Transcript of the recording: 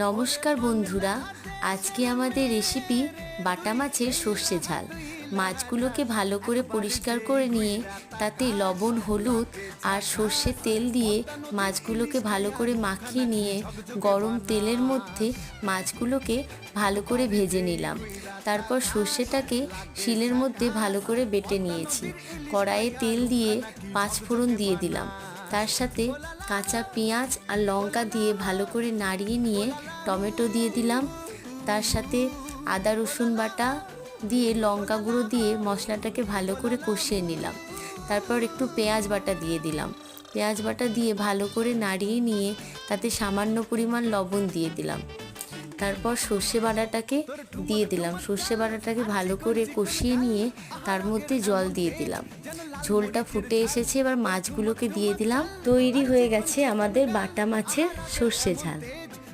নমস্কার বন্ধুরা, আজকে আমাদের রেসিপি বাটা মাছের সর্ষে ঝাল। মাছগুলোকে ভালো করে পরিষ্কার করে নিয়ে তাতে লবণ, হলুদ আর সর্ষের তেল দিয়ে মাছগুলোকে ভালো করে মাখিয়ে নিয়ে গরম তেলের মধ্যে মাছগুলোকে ভালো করে ভেজে নিলাম। তারপর সর্ষেটাকে শিলের মধ্যে ভালো করে বেটে নিয়েছি। কড়াইয়ে তেল দিয়ে 5 ফোড়ন দিয়ে দিলাম। তার সাথে কাঁচা পেঁয়াজ আর লঙ্কা দিয়ে ভালো করে নাড়িয়ে নিয়ে টমেটো দিয়ে দিলাম। তার সাথে আদা রসুন বাটা দিয়ে লঙ্কা গুঁড়ো দিয়ে মশলাটাকে ভালো করে কষিয়ে নিলাম। তারপর একটু পেঁয়াজ বাটা দিয়ে দিলাম। পেঁয়াজ বাটা দিয়ে ভালো করে নাড়িয়ে নিয়ে তাতে সামান্য পরিমাণ লবণ দিয়ে দিলাম। তারপর সর্ষে বাটাটাকে দিয়ে দিলাম। সর্ষে বাটাটাকে ভালো করে কষিয়ে নিয়ে তার মধ্যে জল দিয়ে দিলাম। ঝোলটা ফুটে এসেছে, এবার মাছগুলোকে দিয়ে দিলাম। তৈরি হয়ে গেছে আমাদের বাটা মাছের সর্ষে ঝাল।